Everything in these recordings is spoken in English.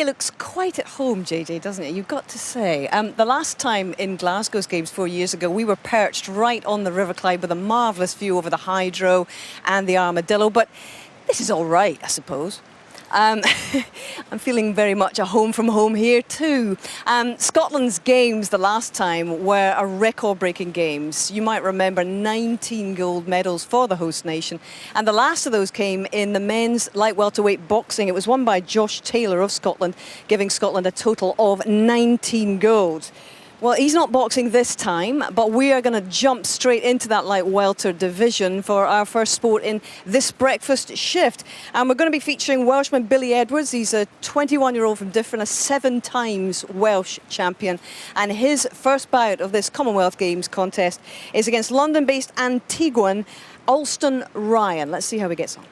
It looks quite at home, JJ, doesn't it? You've got to say. The last time in Glasgow's games 4 years ago, we were perched right on the River Clyde with a marvellous view over the Hydro and the Armadillo, but this is all right, I suppose. I'm feeling very much a home from home here too. Scotland's games the last time were a record-breaking games. You might remember 19 gold medals for the host nation. And the last of those came in the men's light welterweight boxing. It was won by Josh Taylor of Scotland, giving Scotland a total of 19 golds. Well, he's not boxing this time, but we are going to jump straight into that light welter division for our first sport in this breakfast shift. And we're going to be featuring Welshman Billy Edwards. He's a 21-year-old from Diffin, a 7 times Welsh champion. And his first bout of this Commonwealth Games contest is against London-based Antiguan Alston Ryan. Let's see how he gets on.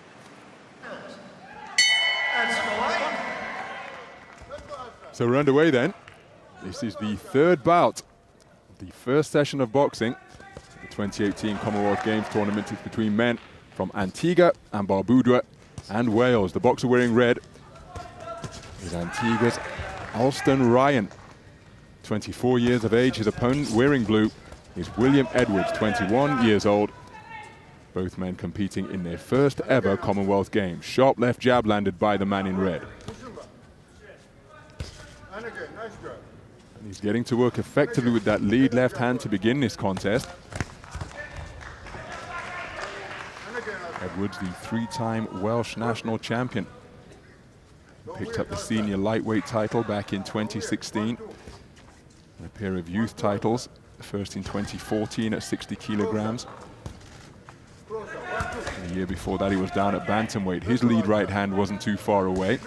So we're underway then. This is the third bout, the first session of boxing. The 2018 Commonwealth Games tournament is between men from Antigua and Barbuda and Wales. The boxer wearing red is Antigua's Alston Ryan, 24 years of age. His opponent wearing blue is William Edwards, 21 years old. Both men competing in their first ever Commonwealth Games. Sharp left jab landed by the man in red. And he's getting to work effectively with that lead left hand to begin this contest. Edwards, the 3-time Welsh national champion. Picked up the senior lightweight title back in 2016. And a pair of youth titles, first in 2014 at 60 kilograms. The year before that he was down at bantamweight. His lead right hand wasn't too far away.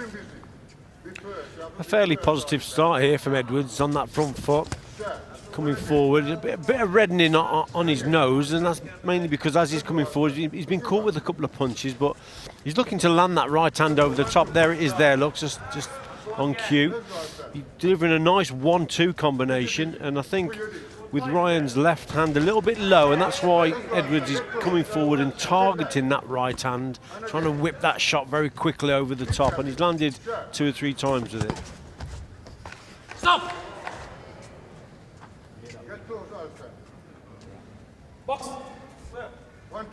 A fairly positive start here from Edwards on that front foot. Coming forward, a bit of reddening on his nose, and that's mainly because as he's coming forward, he's been caught with a couple of punches, but he's looking to land that right hand over the top. There it is there, look, just on cue. He's delivering a nice 1-2 combination, and I think with Ryan's left hand a little bit low, and that's why Edwards is coming forward and targeting that right hand, trying to whip that shot very quickly over the top, and he's landed 2 or 3 times with it. Stop! Box. 1,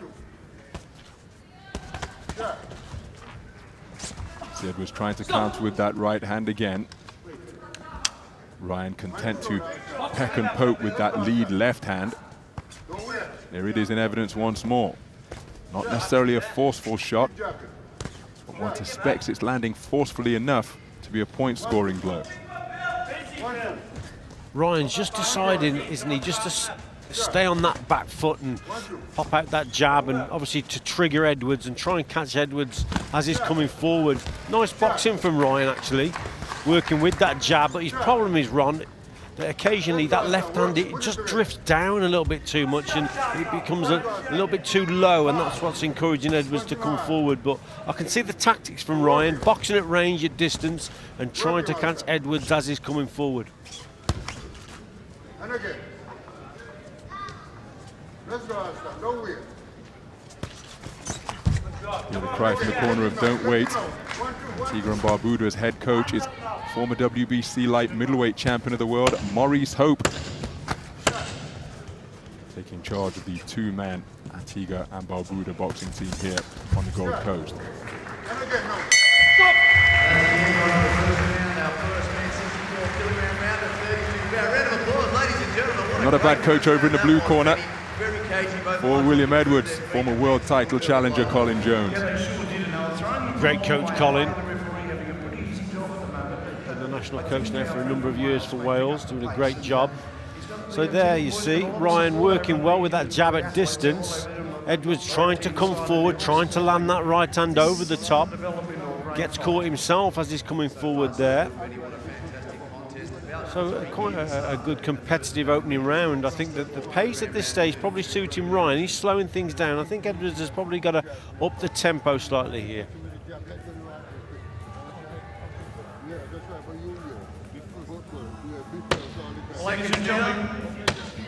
2. Edwards trying to counter with that right hand again. Ryan content to peck and poke with that lead left hand. There it is in evidence once more. Not necessarily a forceful shot, but one suspects it's landing forcefully enough to be a point-scoring blow. Ryan's just deciding, isn't he, just to stay on that back foot and pop out that jab, and obviously to trigger Edwards and try and catch Edwards as he's coming forward. Nice boxing from Ryan, actually, working with that jab, but his problem is, Ron, that occasionally that left hand, it just drifts down a little bit too much and it becomes a little bit too low, and that's what's encouraging Edwards to come forward. But I can see the tactics from Ryan, boxing at range, at distance, and trying to catch Edwards as he's coming forward. And again. Let's go, Alston. Don't wait. The cry from the corner of don't wait. Antigua and Barbuda's head coach is former WBC light middleweight champion of the world, Maurice Hope. Taking charge of the 2-man Antigua and Barbuda boxing team here on the Gold Coast. Not a bad coach over in the blue corner for William Edwards, former world title challenger Colin Jones. Great coach, Colin. Been the national coach now for a number of years for Wales, doing a great job. So there you see, Ryan working well with that jab at distance. Edwards trying to come forward, trying to land that right hand over the top. Gets caught himself as he's coming forward there. So quite a good competitive opening round. I think that the pace at this stage probably suiting Ryan. He's slowing things down. I think Edwards has probably got to up the tempo slightly here. Ladies and gentlemen,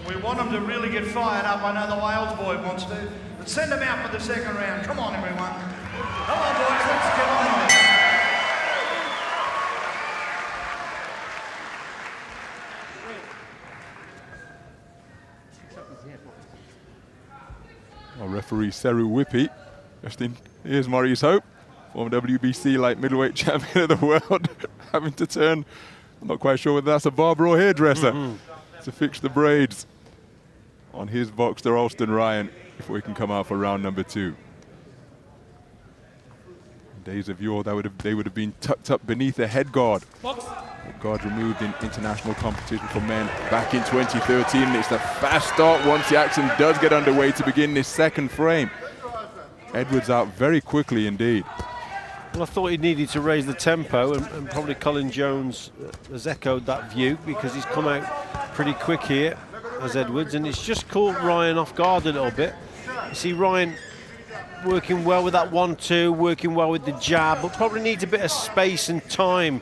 we want them to really get fired up. I know the Wales boy wants to. But send them out for the second round. Come on, everyone. Come on, boys, let's get on with it. referee Seru Whippy. Here's Maurice Hope, former WBC light middleweight champion of the world, having to turn, I'm not quite sure whether that's a barber or hairdresser, to fix the braids on his boxer Alston Ryan before he can come out for round number 2. In days of yore, they would have been tucked up beneath a head guard. Head guard removed in international competition for men back in 2013. And it's a fast start once the action does get underway to begin this second frame. Edwards out very quickly indeed. Well, I thought he needed to raise the tempo, and probably Colin Jones has echoed that view, because he's come out pretty quick here as Edwards, and it's just caught Ryan off guard a little bit. You see Ryan working well with that 1-2, working well with the jab, but probably needs a bit of space and time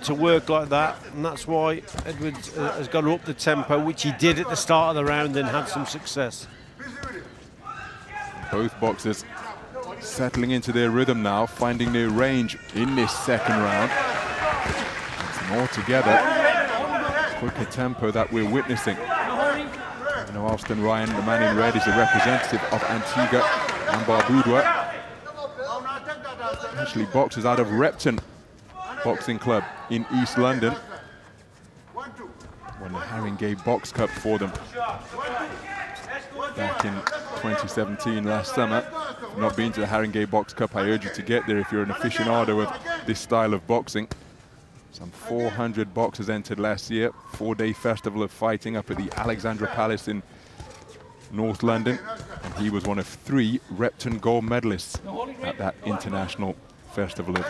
to work like that, and that's why Edwards has got to up the tempo, which he did at the start of the round and had some success. Both boxers settling into their rhythm now, finding their range in this second round. It's more together, quicker tempo that we're witnessing. You know, Alston Ryan, the man in red, is a representative of Antigua and Barbuda. Actually boxes out of Repton Boxing Club in East London. Won the Haringey Box Cup for them back in 2017, last summer. If you've not been to the Haringey Box Cup, I urge you to get there if you're an aficionado of this style of boxing. Some 400 boxers entered last year, 4-day festival of fighting up at the Alexandra Palace in North London. And he was one of 3 Repton gold medalists at that international festival of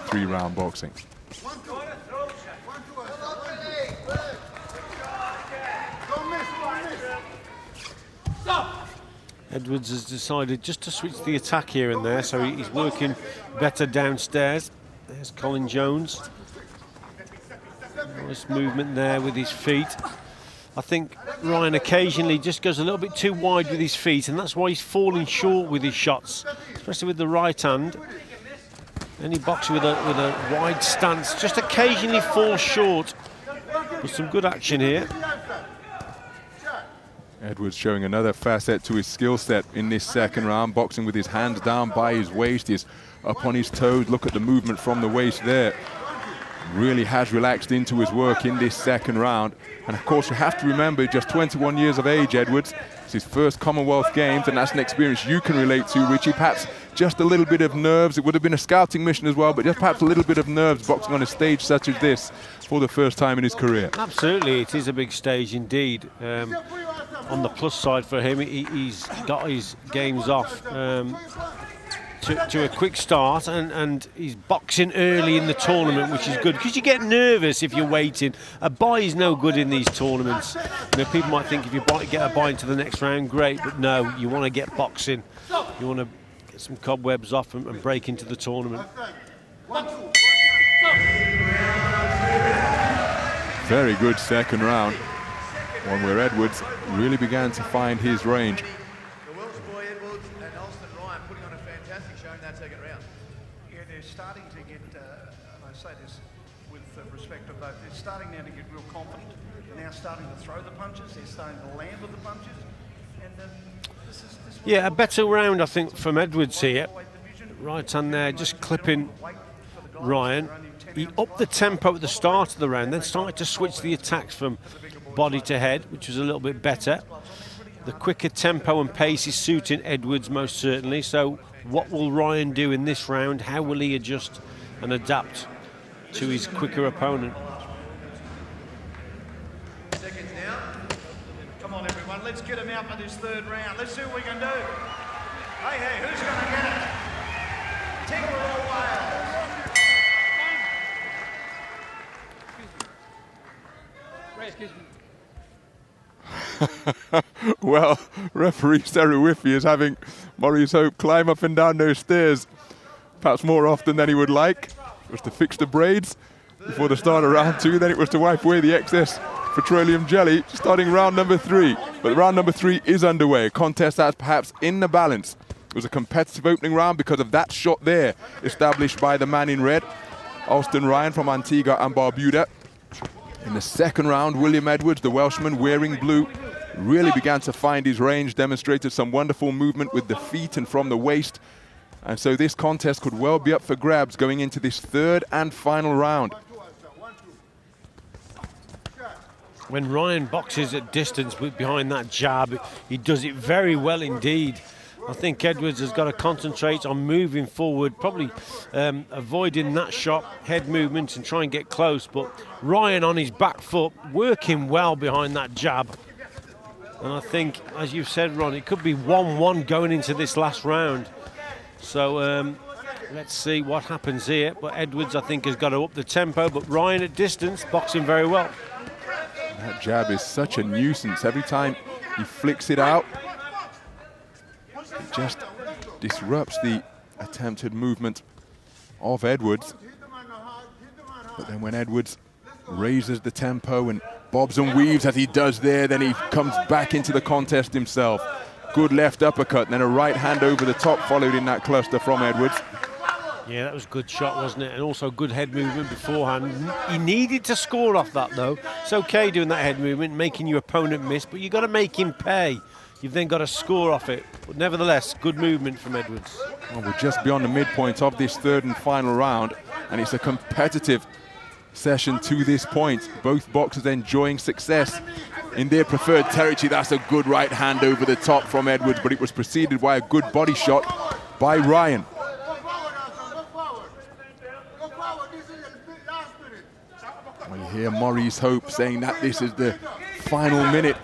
3-round boxing. Edwards has decided just to switch the attack here and there, so he's working better downstairs. There's Colin Jones. Nice movement there with his feet. I think Ryan occasionally just goes a little bit too wide with his feet, and that's why he's falling short with his shots, especially with the right hand. Any boxer with a wide stance just occasionally falls short. With some good action here. Edwards showing another facet to his skill set in this second round, boxing with his hands down by his waist. He's up on his toes. Look at the movement from the waist there. Really has relaxed into his work in this second round. And of course, you have to remember, just 21 years of age, Edwards. It's his first Commonwealth Games, and that's an experience you can relate to, Richie. Perhaps just a little bit of nerves. It would have been a scouting mission as well, but just perhaps a little bit of nerves boxing on a stage such as this for the first time in his career. Absolutely, it is a big stage indeed. On the plus side for him, he's got his games off to a quick start, and he's boxing early in the tournament, which is good, because you get nervous if you're waiting. A bye is no good in these tournaments. You know, people might think if you get a bye into the next round, great, but no, you want to get boxing. You want to get some cobwebs off and break into the tournament. Very good second round. One where Edwards really began to find his range. The Welsh boy Edwards and Alston Ryan putting on a fantastic show in that second round. Yeah, they're starting to get, and I say this with respect to both, they're starting now to get real confident. They're now starting to throw the punches, they're starting to land with the punches. And Yeah, a better round, I think, from Edwards here. Right hand there, just clipping Ryan. He upped the tempo at the start of the round, then started to switch the attacks from body to head, which was a little bit better. The quicker tempo and pace is suiting Edwards most certainly. So what will Ryan do in this round? How will he adjust and adapt to his quicker opponent? Seconds now. Come on, everyone, let's get him out for this third round. Let's see what we can do. Hey, who's going to get it? Antigua or Wales? excuse me. Well, referee Seru Whippy is having Maurice Hope climb up and down those stairs, perhaps more often than he would like. It was to fix the braids before the start of round 2, then it was to wipe away the excess petroleum jelly, starting round number 3. But round number 3 is underway, a contest that's perhaps in the balance. It was a competitive opening round because of that shot there, established by the man in red, Alston Ryan from Antigua and Barbuda. In the second round, William Edwards, the Welshman wearing blue, really began to find his range, demonstrated some wonderful movement with the feet and from the waist. And so this contest could well be up for grabs going into this third and final round. When Ryan boxes at distance behind that jab, he does it very well indeed. I think Edwards has got to concentrate on moving forward, probably avoiding that shot, head movements, and try and get close. But Ryan on his back foot, working well behind that jab. And I think, as you've said, Ron, it could be 1-1 going into this last round. So let's see what happens here. But Edwards, I think, has got to up the tempo. But Ryan at distance, boxing very well. That jab is such a nuisance. Every time he flicks it out, it just disrupts the attempted movement of Edwards. But then when Edwards raises the tempo and bobs and weaves as he does there, then he comes back into the contest himself. Good left uppercut, and then a right hand over the top followed in that cluster from Edwards. Yeah, that was a good shot, wasn't it? And also good head movement beforehand. He needed to score off that, though. It's okay doing that head movement, making your opponent miss, but you've got to make him pay. You've then got to score off it. But nevertheless, good movement from Edwards. Well, we're just beyond the midpoint of this third and final round, and it's a competitive session to this point. Both boxers enjoying success in their preferred territory. That's a good right hand over the top from Edwards, but it was preceded by a good body shot by Ryan. Well, you hear Maurice Hope saying that this is the final minute.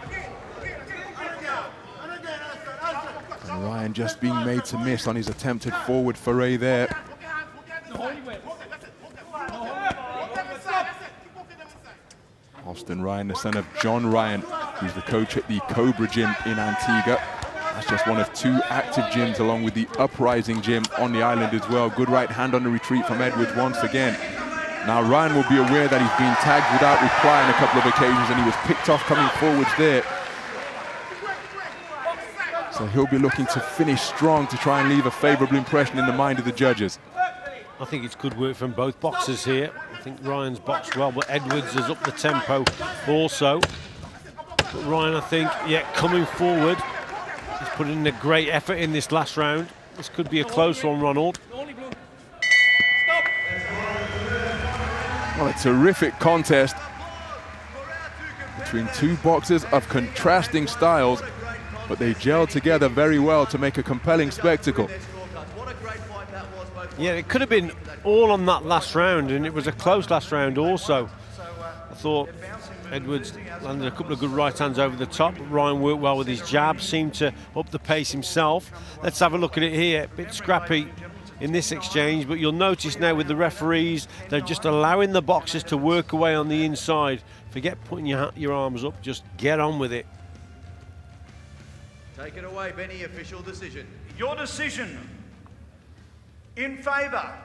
And Ryan just being made to miss on his attempted forward foray there. Alston Ryan, the son of John Ryan, who's the coach at the Cobra Gym in Antigua. That's just one of two active gyms along with the Uprising Gym on the island as well. Good right hand on the retreat from Edwards once again. Now Ryan will be aware that he's been tagged without reply on a couple of occasions, and he was picked off coming forwards there. So he'll be looking to finish strong to try and leave a favourable impression in the mind of the judges. I think it's good work from both boxers here. I think Ryan's boxed well, but Edwards has upped the tempo also. But Ryan, I think, yeah, coming forward, he's put in a great effort in this last round. This could be a close one, Ronald. Well, a terrific contest between two boxers of contrasting styles, but they gelled together very well to make a compelling spectacle. Yeah, it could have been all on that last round, and it was a close last round also. I thought Edwards landed a couple of good right hands over the top. Ryan worked well with his jab, seemed to up the pace himself. Let's have a look at it here. A bit scrappy in this exchange, but you'll notice now with the referees, they're just allowing the boxers to work away on the inside. Forget putting your arms up, just get on with it. Take it away, Benny, official decision. Your decision in favour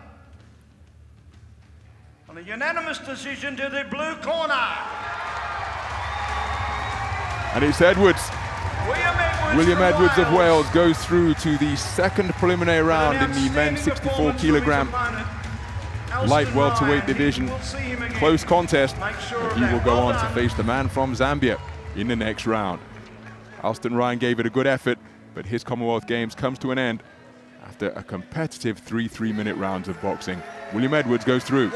on a unanimous decision to the blue corner. And it's Edwards. William Edwards of Wales goes through to the second preliminary round in the men's 64 kilogram light welterweight division. Close contest. He will go on to face the man from Zambia in the next round. Alston Ryan gave it a good effort, but his Commonwealth Games comes to an end after a competitive 3 3-minute rounds of boxing. William Edwards goes through.